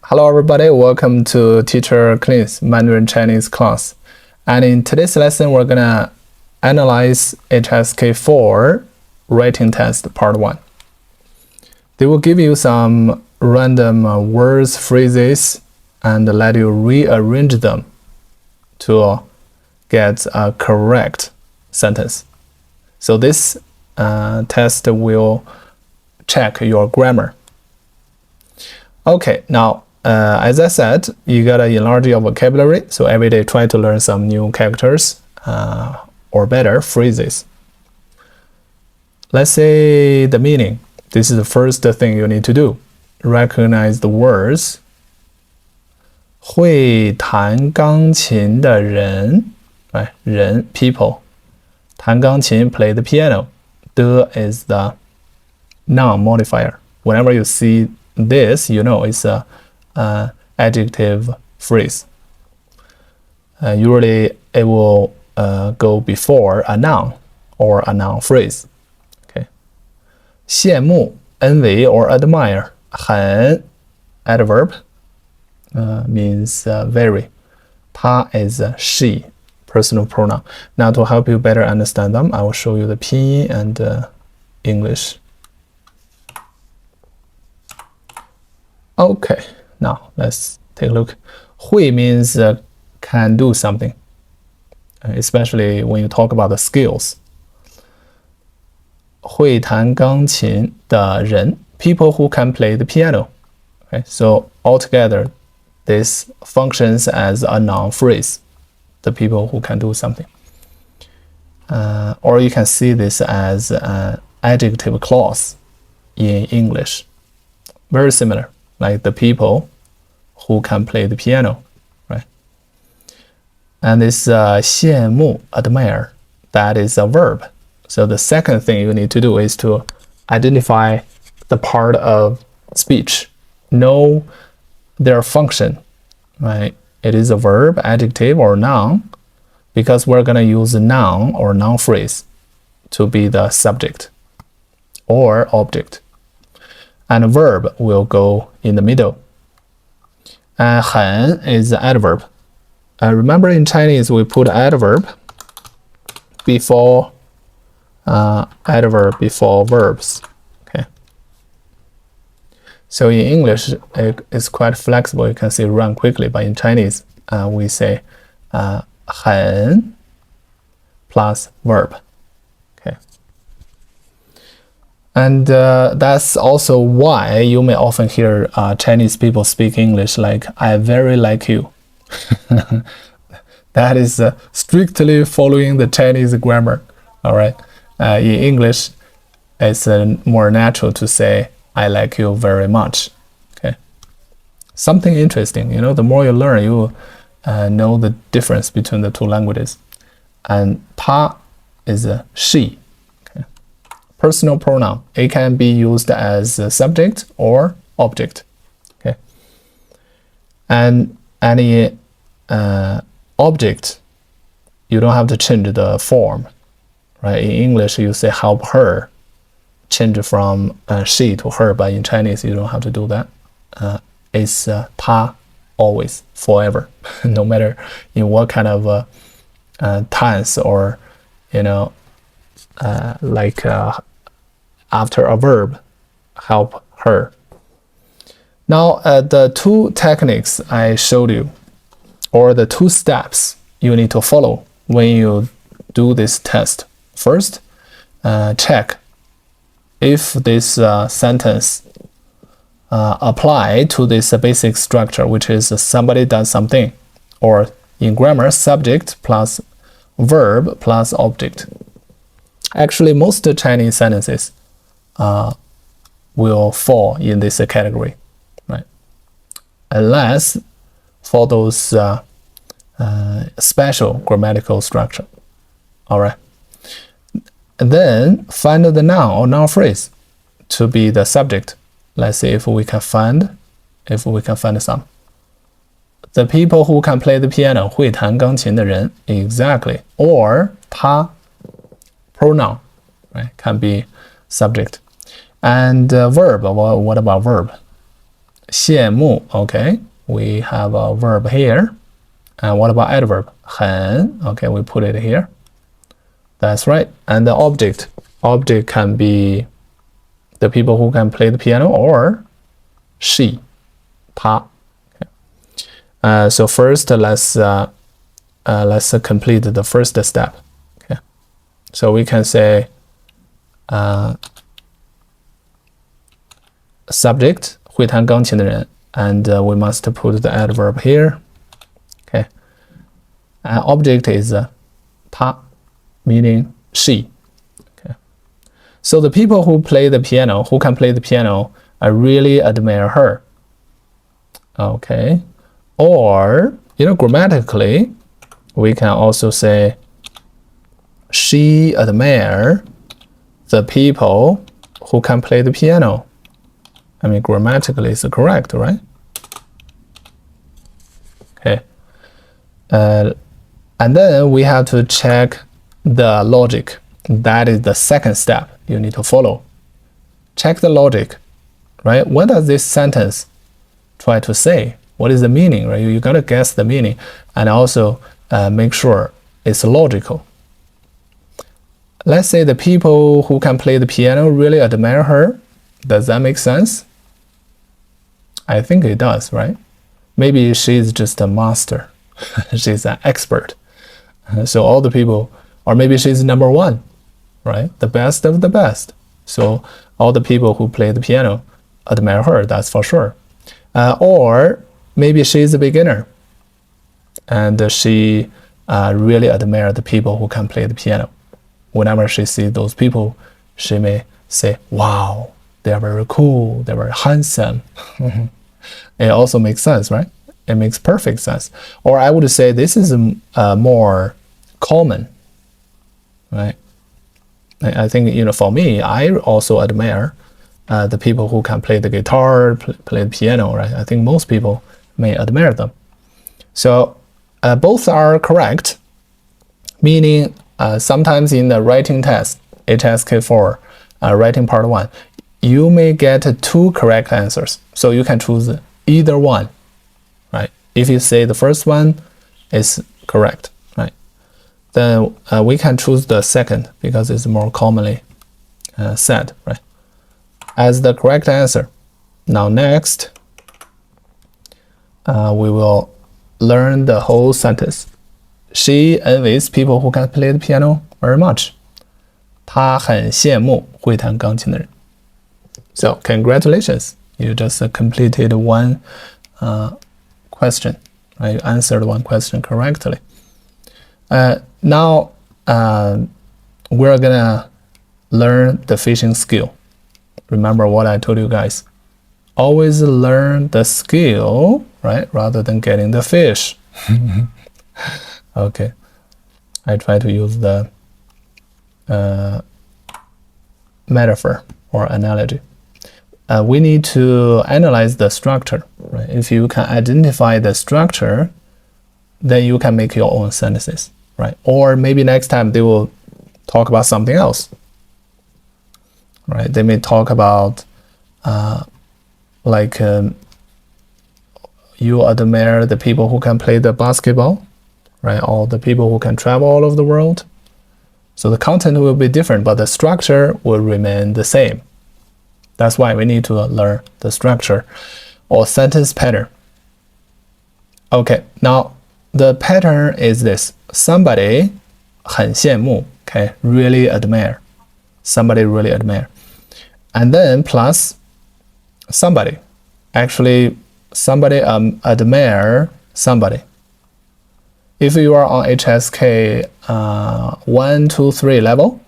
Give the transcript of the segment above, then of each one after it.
Hello everybody, welcome to Teacher Clint's Mandarin Chinese class. And in today's lesson, we're gonna analyze HSK4 writing test part 1. They will give you some random words, phrases, and let you rearrange them to get a correct sentence. So this test will check your grammar. Okay, now as I said, you gotta enlarge your vocabulary. So every day try to learn some new characters or better phrases. Let's say the meaning. This is the first thing you need to do. Recognize the words. 会弹钢琴的人, right? 人 people. 弹钢琴 play the piano. 的 is the noun modifier. Whenever you see this, you know it's a adjective phrase. Usually it will go before a noun or a noun phrase. Okay. 羡慕 envy or admire. 很 adverb means very. 她 is she, personal pronoun. Now to help you better understand them, I will show you the pinyin and English. Okay, now let's take a look. 会 means can do something, especially when you talk about the skills. 会弹钢琴的人 people who can play the piano. Okay, so altogether, this functions as a noun phrase, the people who can do something. Or you can see this as an adjective clause in English. Very similar. Like the people who can play the piano, right? And this 羡慕 admire, that is a verb. So the second thing you need to do is to identify the part of speech, know their function, right? It is a verb, adjective, or noun, because we're gonna use a noun or noun phrase to be the subject or object. And a verb will go in the middle. And 很 is the adverb. Remember in Chinese we put adverb before verbs. Okay. So in English it's quite flexible. You can say run quickly, but in Chinese we say 很 plus verb. And that's also why you may often hear Chinese people speak English like, I very like you. That is strictly following the Chinese grammar, all right? In English, it's more natural to say, I like you very much, okay? Something interesting, you know, the more you learn, you know the difference between the two languages. And 她 is she. Personal pronoun. It can be used as a subject or object. Okay. And any object, you don't have to change the form. Right? In English, you say help her, change from she to her, but in Chinese, you don't have to do that. It's 她 always, forever, no matter in what kind of tense or, you know, after a verb, help her. Now, the two techniques I showed you, or the two steps you need to follow when you do this test. First, check if this sentence apply to this basic structure, which is somebody does something, or in grammar, subject plus verb plus object. Actually, most Chinese sentences will fall in this category, right? Unless for those special grammatical structure. All right. And then find the noun or noun phrase to be the subject. Let's see if we can find some. The people who can play the piano, 会弹钢琴的人, exactly. Or 她 pronoun, right, can be subject. And verb, what about verb? 羡慕, okay, we have a verb here. And what about adverb? 很, okay, we put it here. That's right. And the object can be the people who can play the piano or she, 她. Okay. So first, let's complete the first step. Okay. So we can say subject 会弹钢琴的人 and we must put the adverb here. Okay. And object is 她, meaning she. Okay. So the people who can play the piano, I really admire her. Okay. Or, grammatically, we can also say she admire the people who can play the piano. I mean, grammatically it's correct, right? Okay. And then we have to check the logic. That is the second step you need to follow. Check the logic, right? What does this sentence try to say? What is the meaning, right? You gotta guess the meaning and also make sure it's logical. Let's say the people who can play the piano really admire her. Does that make sense? I think it does, right? Maybe she's just a master. She's an expert. So all the people, or maybe she's number one, right? The best of the best. So all the people who play the piano admire her, that's for sure. Or maybe she's a beginner and she really admires the people who can play the piano. Whenever she sees those people, she may say, wow, they're very cool, they're very handsome. It also makes sense, right? It makes perfect sense. Or I would say this is more common, right? I think, for me, I also admire the people who can play the guitar, play the piano, right? I think most people may admire them. So both are correct, meaning sometimes in the writing test, HSK4, writing part 1, you may get 2 correct answers. So you can choose either one, right? If you say the first one is correct, right? Then we can choose the second because it's more commonly said, right? As the correct answer. Now next, we will learn the whole sentence. She envies people who can play the piano very much. 她很羡慕会弹钢琴的人. So congratulations, you just completed one question. Right? You answered one question correctly. Now we're gonna learn the fishing skill. Remember what I told you guys. Always learn the skill, right? Rather than getting the fish. Okay. I try to use the metaphor or analogy. We need to analyze the structure, right? If you can identify the structure, then you can make your own sentences, right? Or maybe next time they will talk about something else, right? They may talk about you admire the people who can play the basketball, right? Or the people who can travel all over the world. So the content will be different, but the structure will remain the same. That's why we need to learn the structure or sentence pattern. Okay, now the pattern is this. Somebody 很羡慕, okay, really admire. Somebody really admire. And then plus somebody. Actually, somebody admire somebody. If you are on HSK 1, 2, 3 level,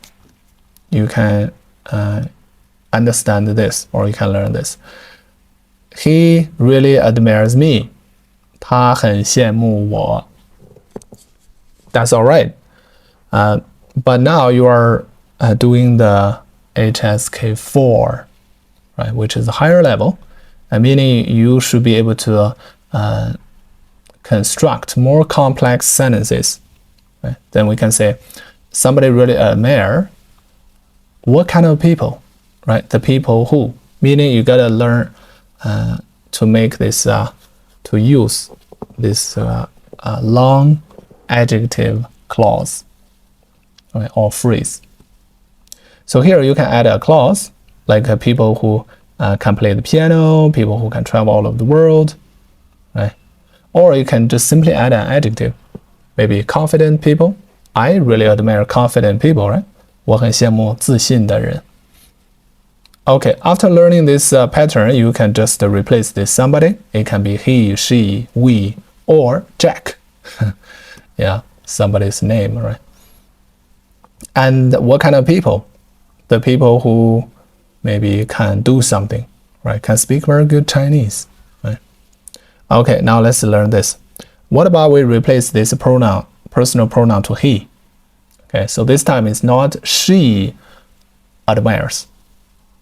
you can understand this, or you can learn this. He really admires me. 他很羡慕我. That's all right. But now you are doing the HSK4, right, which is a higher level, meaning you should be able to construct more complex sentences. Right? Then we can say, somebody really admire what kind of people, right? The people who, meaning you gotta learn to make this to use this long adjective clause, right, or phrase. So here you can add a clause like people who can play the piano, people who can travel all over the world, right? Or you can just simply add an adjective, maybe confident people. I really admire confident people, right? 我很羡慕自信的人。Okay, after learning this pattern, you can just replace this somebody. It can be he, she, we, or Jack. Yeah, somebody's name, right? And what kind of people? The people who maybe can do something, right? Can speak very good Chinese, right? Okay, now let's learn this. What about we replace this pronoun, personal pronoun, to he? Okay, so this time it's not she admires.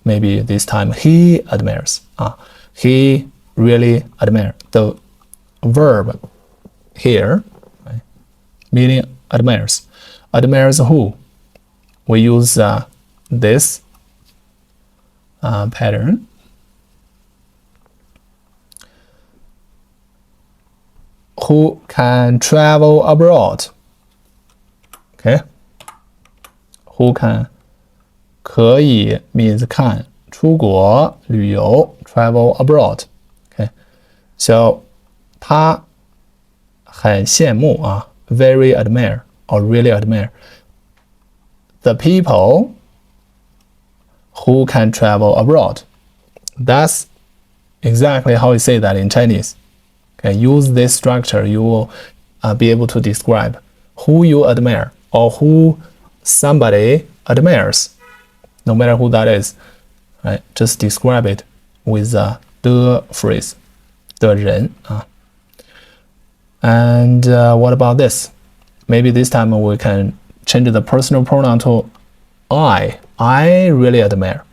Maybe this time he admires. He really admires. The verb here, right, meaning admires. Admires who? We use this pattern. Who can travel abroad? Okay. Who can 可以 means can 出国旅游 travel abroad. Okay. So 他很羡慕very admire or really admire the people who can travel abroad. That's exactly how you say that in Chinese. Okay, use this structure, you will be able to describe who you admire or who somebody admires, no matter who that is. Right? Just describe it with the phrase, 的人. And what about this? Maybe this time we can change the personal pronoun to I. I really admire.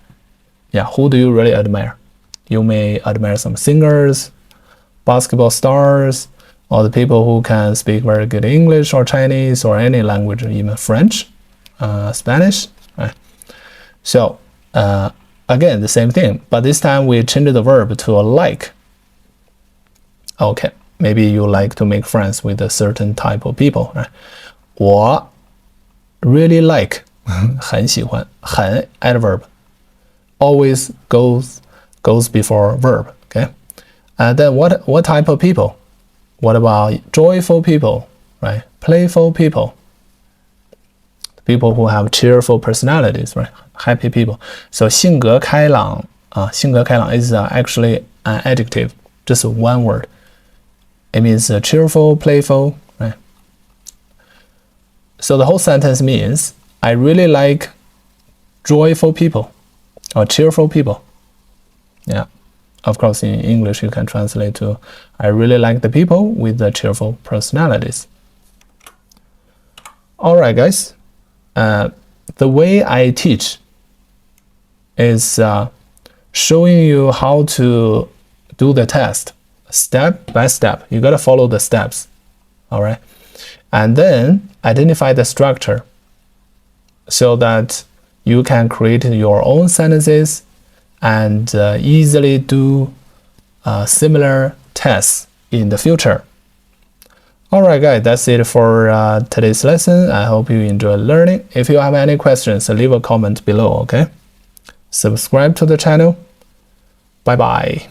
Yeah, who do you really admire? You may admire some singers, basketball stars, or the people who can speak very good English or Chinese or any language, even French, Spanish. Right? So again, the same thing, but this time we change the verb to a like. Okay, maybe you like to make friends with a certain type of people. Right? 我 really like 很喜欢很 adverb always goes before verb. Okay, and then what type of people? What about joyful people, right? Playful people, people who have cheerful personalities, right? Happy people. So 性格开朗性格开朗 is actually an adjective, just one word. It means cheerful, playful, right? So the whole sentence means I really like joyful people or cheerful people. Yeah. Of course, in English, you can translate to I really like the people with the cheerful personalities. All right, guys. The way I teach is showing you how to do the test step by step. You got to follow the steps. All right. And then identify the structure so that you can create your own sentences and easily do similar tests in the future. Alright guys, that's it for today's lesson. I hope you enjoyed learning. If you have any questions, leave a comment below, okay? Subscribe to the channel. Bye bye.